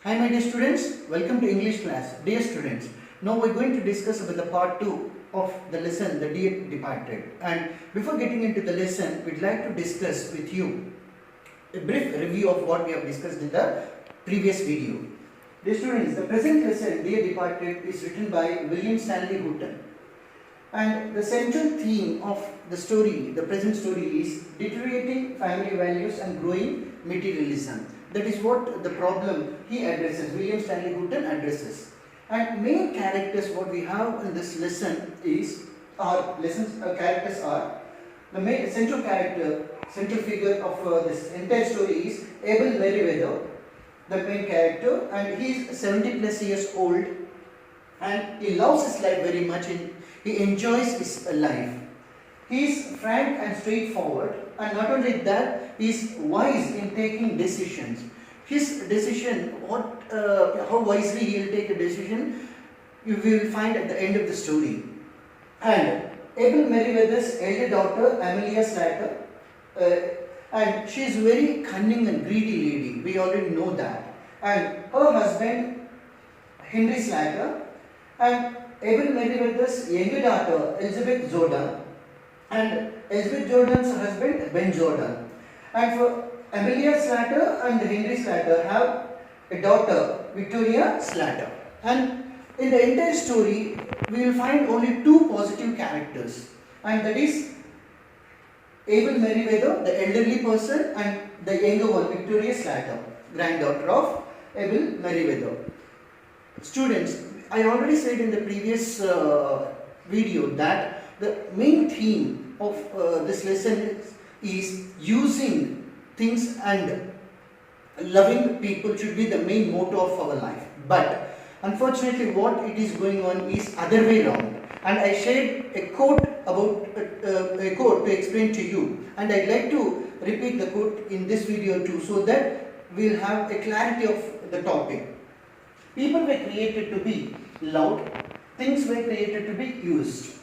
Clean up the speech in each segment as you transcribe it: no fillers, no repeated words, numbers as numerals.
Hi my dear students, welcome to English class. Dear students, now we're going to discuss about the part 2 of the lesson, The Dear Departed. And before getting into the lesson, we'd like to discuss with you a brief review of what we have discussed in the previous video. Dear students, the present lesson, Dear Departed, is written by William Stanley Houghton. And the central theme of the story, the present story, is deteriorating family values and growing materialism. That is what the problem he addresses, William Stanley Houghton addresses. And main characters what we have in this lesson is, characters are, the main central character, central figure of this entire story is Abel Merriweather, the main character, and he is 70 plus years old and he loves his life very much and he enjoys his life. He is frank and straightforward, and not only that, he is wise in taking decisions. His decision, how wisely he will take a decision, you will find at the end of the story. And Abel Merriweather's elder daughter, Amelia Slater, and she is very cunning and greedy lady. We already know that. And her husband, Henry Slater, and Abel Merriweather's younger daughter, Elizabeth Jordan, and Elizabeth Jordan's husband, Ben Jordan. And for Amelia Slater and Henry Slater have a daughter, Victoria Slater. And in the entire story, we will find only two positive characters, and that is Abel Merriweather, the elderly person, and the younger one, Victoria Slater, granddaughter of Abel Merriweather. Students, I already said in the previous video that the main theme of this lesson is using things and loving people should be the main motto of our life. But unfortunately what it is going on is other way around. And I shared a quote about a quote to explain to you, and I'd like to repeat the quote in this video too, so that we'll have a clarity of the topic. People were created to be loved, things were created to be used.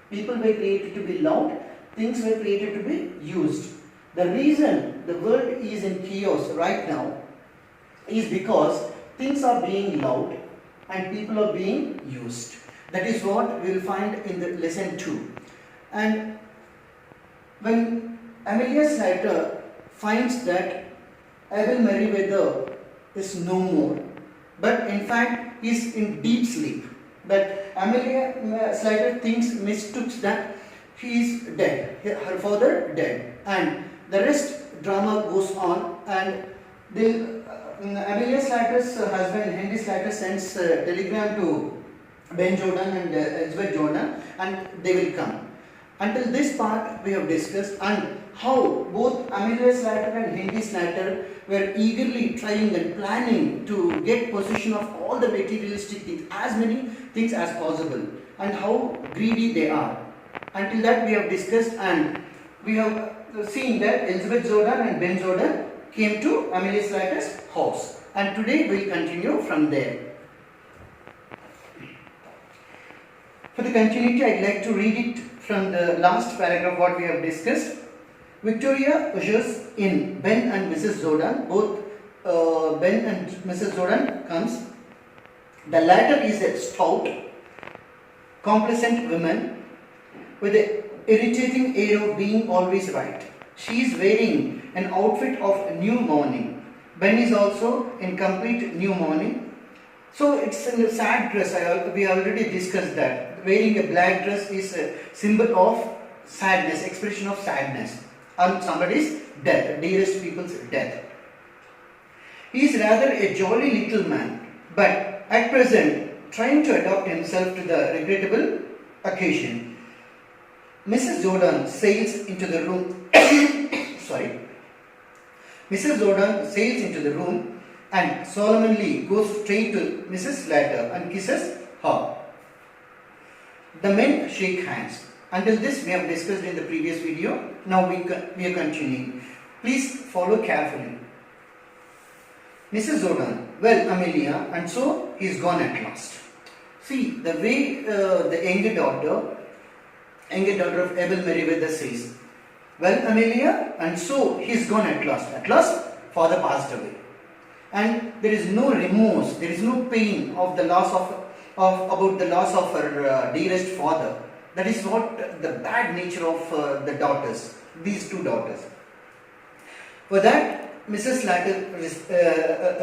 People were created to be loved, things were created to be used. The reason the world is in chaos right now is because things are being loved and people are being used. That is what we will find in the lesson 2. And when Amelia Slater finds that Abel Merriweather is no more, but in fact is in deep sleep, but Amelia Slater mistook that he is dead, her father dead, and the rest drama goes on, and Amelia Slater's husband Henry Slater sends a telegram to Ben Jordan and Elizabeth Jordan, and they will come. Until this part we have discussed, and how both Amelia Slater and Henry Slater were eagerly trying and planning to get possession of all the materialistic things, as many things as possible, and how greedy they are. Until that we have discussed, and we have seen that Elizabeth Jordan and Ben Jordan came to Amelia Slater's house, and today we will continue from there. For the continuity, I'd like to read it from the last paragraph what we have discussed. Victoria ushers in Ben and Mrs. Jordan. Both Ben and Mrs. Jordan comes. The latter is a stout, complacent woman with an irritating air of being always right. She is wearing an outfit of new mourning. Ben is also in complete new mourning. So it's a sad dress. We already discussed that. Wearing a black dress is a symbol of sadness, expression of sadness on somebody's death, dearest people's death. He is rather a jolly little man, but at present trying to adapt himself to the regrettable occasion. Mrs. Jordan sails into the room. Mrs. Jordan sails into the room and solemnly goes straight to Mrs. Slater and kisses her. The men shake hands. Until this we have discussed in the previous video. Now we are continuing. Please follow carefully. Mrs. Jordan, well Amelia, and so he is gone at last. See the way the younger daughter of Abel Merriweather says, well Amelia, and so he is gone at last. At last father passed away. and there is no remorse, there is no pain of the loss about the loss of her dearest father. That is what the bad nature of the daughters, these two daughters. For that, Mrs. Slatter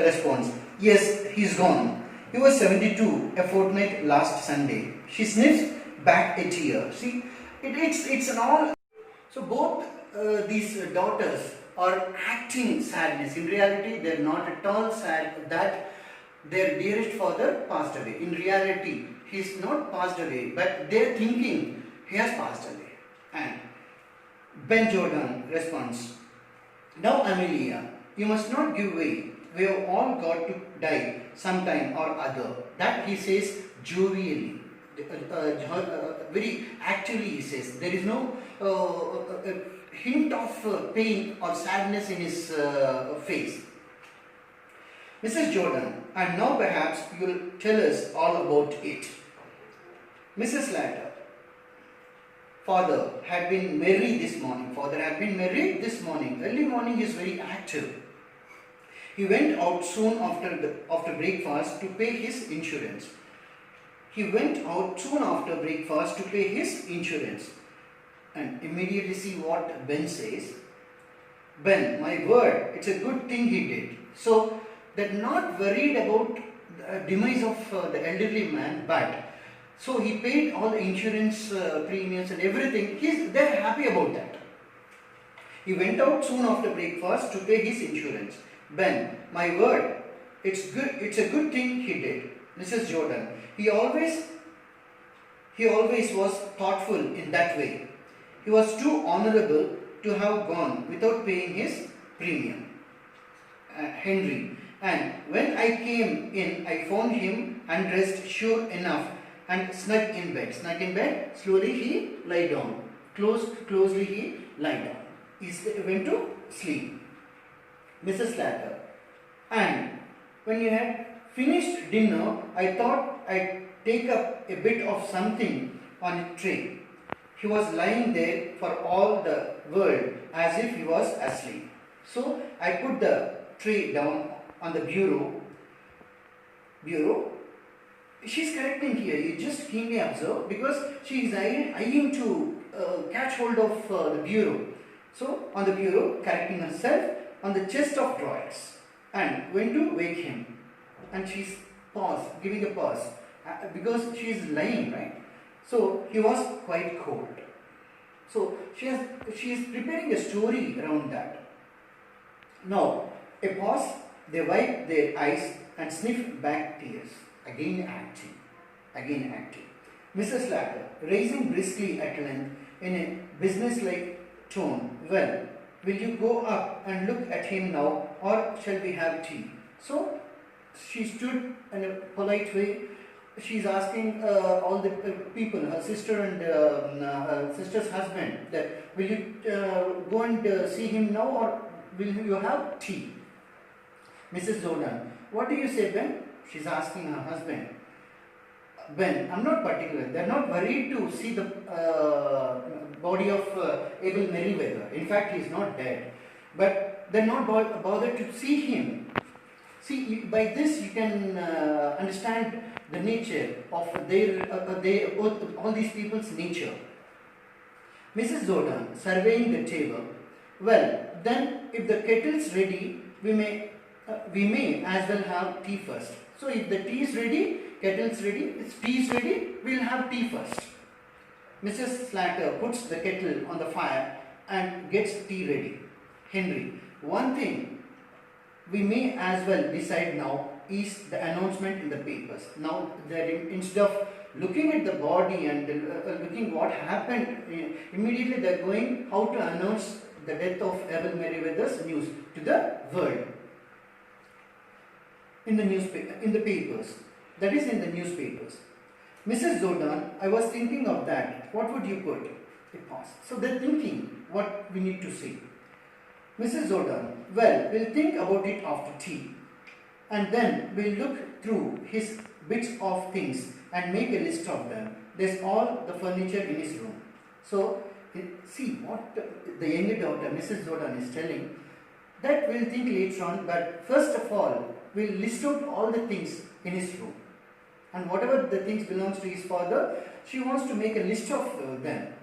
responds, "Yes, he's gone. He was 72 a fortnight last Sunday." She sniffs back a tear. See, it's an all. So both these daughters are acting sadness. In reality, they're not at all sad that their dearest father passed away. In reality, he's not passed away, but they're thinking he has passed away. And Ben Jordan responds, "Now, Amelia, you must not give way. We have all got to die sometime or other." That he says jovially. Very actively he says. There is no hint of pain or sadness in his face. Mrs. Jordan, and now perhaps you will tell us all about it. Mrs. Slatter, father had been merry this morning. Father had been merry this morning. Early morning he is very active. He went out soon after breakfast to pay his insurance. He went out soon after breakfast to pay his insurance. And immediately see what Ben says. "Ben, my word, it's a good thing he did." So they're not worried about the demise of the elderly man, but so he paid all the insurance premiums and everything. They're happy about that. He went out soon after breakfast to pay his insurance. "Ben, my word, it's a good thing he did." Mrs. Jordan, he always was thoughtful in that way. He was too honorable to have gone without paying his premium. Henry, and when I came in, I found him undressed sure enough and snug in bed. Snug in bed, slowly he lay down. Closely he lay down. He went to sleep. Mrs. Slatter, and when you had finished dinner, I thought I'd take up a bit of something on a tray. He was lying there for all the world as if he was asleep. So I put the tray down on the bureau. She's correcting here. You just keenly observe because she is eyeing to catch hold of the bureau. So on the bureau, correcting herself, on the chest of drawers, and went to wake him. And she's giving a pause because she is lying, right? So he was quite cold. So she is preparing a story around that. Now a pause. They wipe their eyes and sniff back tears. Again acting. Mrs. Slatter, raising briskly at length in a businesslike tone, "Well, will you go up and look at him now, or shall we have tea?" So she stood in a polite way. She's asking all the people, her sister and her sister's husband, that will you go and see him now, or will you have tea? Mrs. Jordan, what do you say, Ben? She's asking her husband. Ben, I'm not particular. They're not worried to see the body of Abel Merriweather. In fact, he's not dead. But they're not bothered to see him. See, by this you can understand the nature of all these people's nature. Mrs. Jordan, surveying the table, "Well, then, if the kettle's ready, we may as well have tea first." So, if the tea is ready, kettle's ready, tea is ready, we'll have tea first. Mrs. Slatter puts the kettle on the fire and gets tea ready. Henry, one thing we may as well decide now is the announcement in the papers. Now, instead of looking at the body and looking what happened, immediately they're going how to announce the death of Abel Merriweather's news to the world. In the papers. That is in the newspapers. Mrs. Jordan, I was thinking of that. What would you put? A pause. So they're thinking what we need to say. Mrs. Jordan, well, we'll think about it after tea. And then we'll look through his bits of things and make a list of them. There's all the furniture in his room. So, see what the younger daughter, Mrs. Jordan, is telling. That we'll think later on, but first of all, we'll list out all the things in his room. And whatever the things belongs to his father, she wants to make a list of them.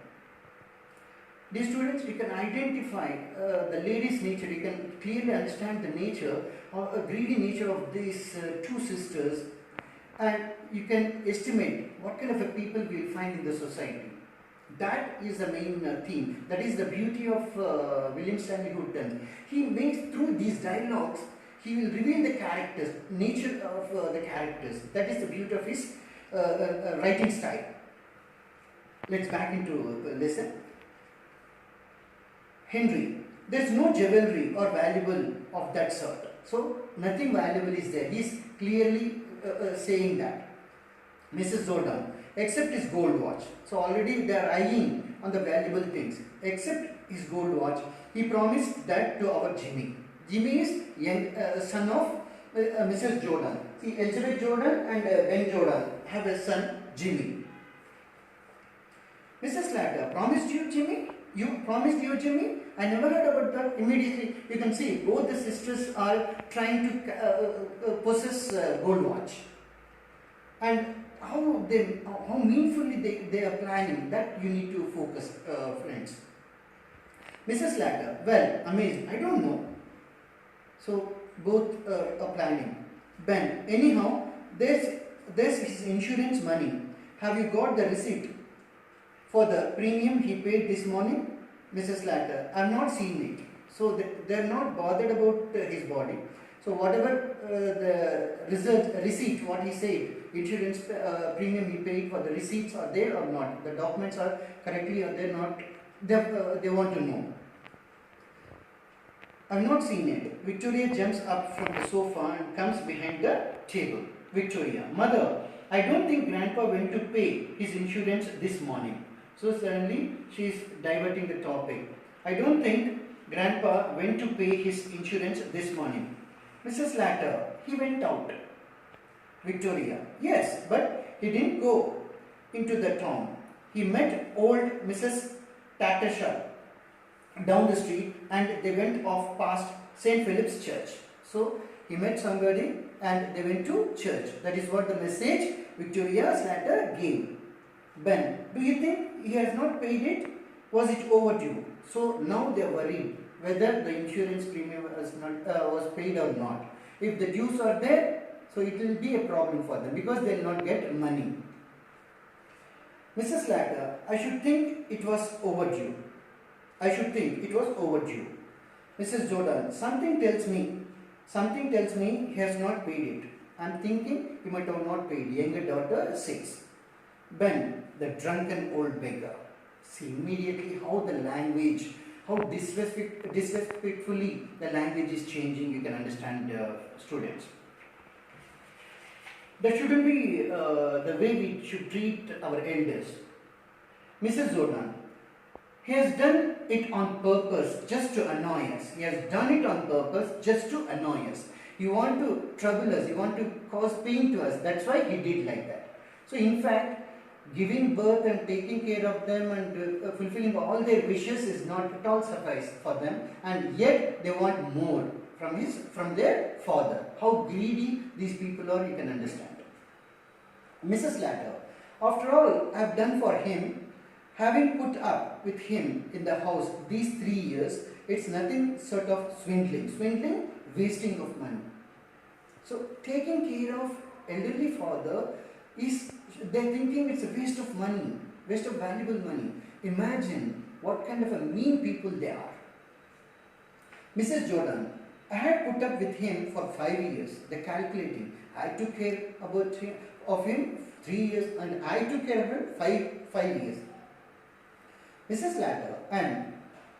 Dear students, you can identify the lady's nature, you can clearly understand the nature, or a greedy nature of these two sisters, and you can estimate what kind of a people we will find in the society. That is the main theme. That is the beauty of William Stanley Houghton. He makes through these dialogues, he will reveal the characters, nature of the characters. That is the beauty of his writing style. Let's back into the lesson. Henry, there is no jewelry or valuable of that sort. So nothing valuable is there. He is clearly saying that. Mrs. Jordan, except his gold watch. So already they are eyeing on the valuable things. Except his gold watch, he promised that to our Jimmy. Jimmy is young son of Mrs. Jordan. See, Elizabeth Jordan and Ben Jordan have a son, Jimmy. Mrs. Slater, promised you Jimmy? You promised you Jimmy? I never heard about that. Immediately you can see both the sisters are trying to possess gold watch. And how meaningfully they are planning, that you need to focus, friends. Mrs. Slater, well, amazed, I don't know. So both are planning. Ben, anyhow, there's his insurance money. Have you got the receipt for the premium he paid this morning? Mrs. Slater, I have not seen it. So they are not bothered about his body. So whatever the receipt, what he said, insurance premium he paid for, the receipts are there or not, the documents are correctly or they are not, they want to know. I have not seen it. Victoria jumps up from the sofa and comes behind the table. Victoria, mother, I don't think Grandpa went to pay his insurance this morning. So suddenly she is diverting the topic. I don't think Grandpa went to pay his insurance this morning. Mrs. Slater, he went out. Victoria, yes, but he didn't go into the town. He met old Mrs. Tattershaw down the street and they went off past St. Philip's Church. So he met somebody and they went to church. That is what the message Victoria Slater gave. Ben, do you think he has not paid it? Was it overdue? So now they are worried whether the insurance premium was paid or not. If the dues are there, so it will be a problem for them because they will not get money. Mrs. Slater, I should think it was overdue. I should think it was overdue. Mrs. Jordan, something tells me he has not paid it. I am thinking he might have not paid. Younger daughter 6. Ben, the drunken old beggar. See immediately how the language, how disrespectfully the language is changing. You can understand, students. That shouldn't be the way we should treat our elders. Mrs. Jordan, he has done it on purpose just to annoy us. He has done it on purpose just to annoy us. You want to trouble us, you want to cause pain to us. That's why he did like that. So in fact, giving birth and taking care of them and fulfilling all their wishes is not at all suffice for them, and yet they want more from their father. How greedy these people are, you can understand. Mrs. Slater, after all I have done for him, having put up with him in the house these 3 years, it's nothing sort of swindling, wasting of money. So taking care of elderly father is, they're thinking it's a waste of money, waste of valuable money. Imagine what kind of a mean people they are. Mrs. Jordan, I had put up with him for 5 years. They're calculating. I took care of him 3 years and I took care of him 5 years. Mrs. Slater, and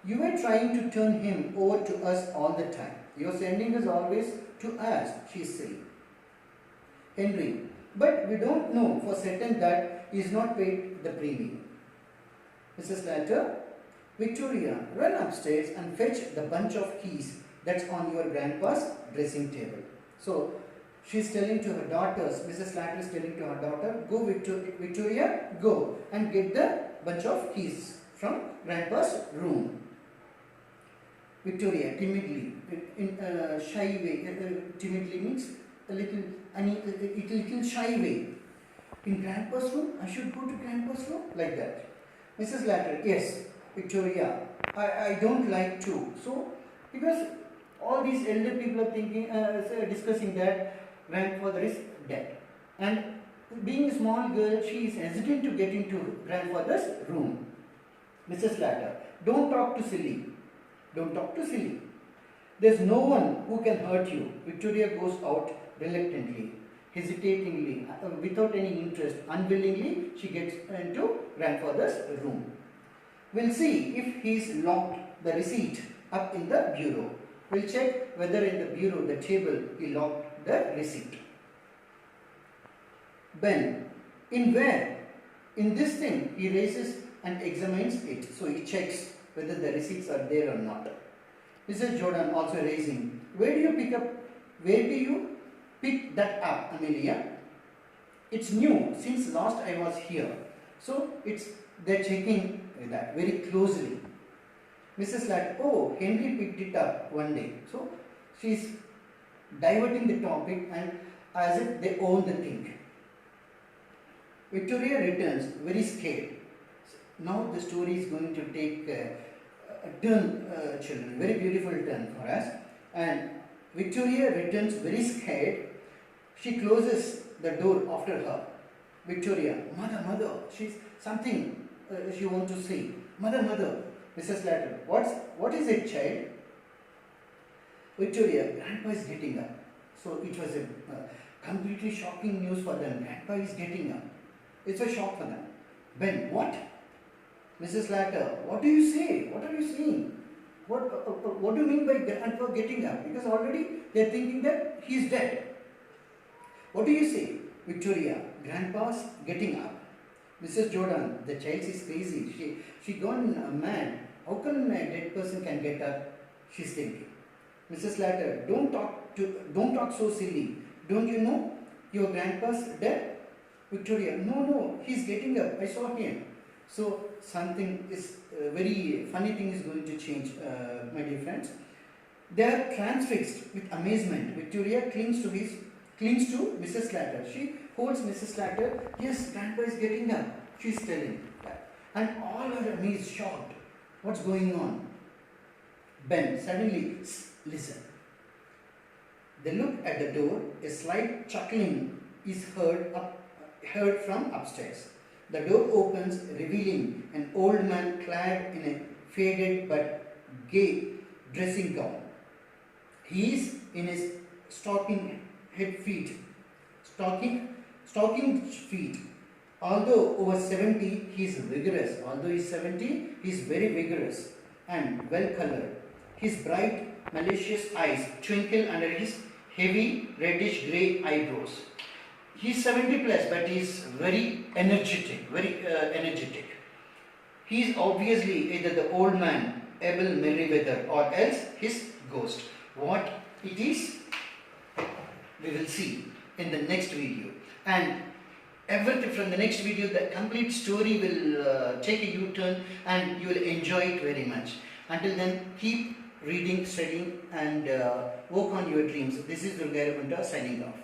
you were trying to turn him over to us all the time. You're sending us always to us, she's saying. Henry, but we don't know for certain that he is not paid the premium. Mrs. Slater, Victoria, run upstairs and fetch the bunch of keys that's on your grandpa's dressing table. So she's telling to her daughters, Mrs. Slater is telling to her daughter, go Victoria, go and get the bunch of keys from grandpa's room. Victoria, timidly, in a shy way. Timidly means a little, little shy way. In grandpa's room, I should go to grandpa's room, like that. Mrs. Latter, yes. Victoria, I don't like to. So, because all these elder people are thinking, discussing that grandfather is dead. And being a small girl, she is hesitant to get into grandfather's room. Mrs. Latter, don't talk to silly. Don't talk to silly. There's no one who can hurt you. Victoria goes out reluctantly, hesitatingly, without any interest, unwillingly, she gets into grandfather's room. We'll see if he's locked the receipt up in the bureau. We'll check whether in the bureau, the table, he locked the receipt. Ben, in where? In this thing, he raises and examines it. So he checks whether the receipts are there or not. Mrs. Jordan also raising. Where do you pick that up, Amelia? It's new since last I was here. So they're checking that very closely. Mrs. Latt, oh, Henry picked it up one day. So she's diverting the topic and as if they own the thing. Victoria returns very scared. Now the story is going to take a turn, children, very beautiful turn for us. And Victoria returns very scared. She closes the door after her. Victoria, mother, she's something she wants to say. Mother, Mrs. Latter, what is it, child? Victoria, grandpa is getting up. So it was a completely shocking news for them. Grandpa is getting up. It's a shock for them. Ben, what? Mrs. Latter, what do you say? What are you saying? What do you mean by grandpa getting up? Because already they are thinking that he is dead. What do you say? Victoria, grandpa's getting up. Mrs. Jordan, the child is crazy. She gone mad. How come a dead person can get up? She's thinking. Mrs. Latter, don't talk so silly. Don't you know your grandpa's dead? Victoria, no, he's getting up. I saw him. So something is very funny thing is going to change, my dear friends. They are transfixed with amazement. Victoria clings to Mrs. Latter. She holds Mrs. Latter. Yes, grandpa is getting up. She's telling that. And all are amazed, shocked. What's going on? Ben suddenly, listen. They look at the door. A slight chuckling is heard from upstairs. The door opens, revealing an old man clad in a faded but gay dressing gown. He is in his stocking feet. Although over 70, he is vigorous. Although he is 70, he is very vigorous and well colored. His bright, malicious eyes twinkle under his heavy reddish grey eyebrows. He is 70 plus, but he is very energetic, He is obviously either the old man, Abel Merriweather, or else his ghost. What it is, we will see in the next video. And everything from the next video, the complete story will take a U-turn and you will enjoy it very much. Until then, keep reading, studying and work on your dreams. This is Durga Arabunta signing off.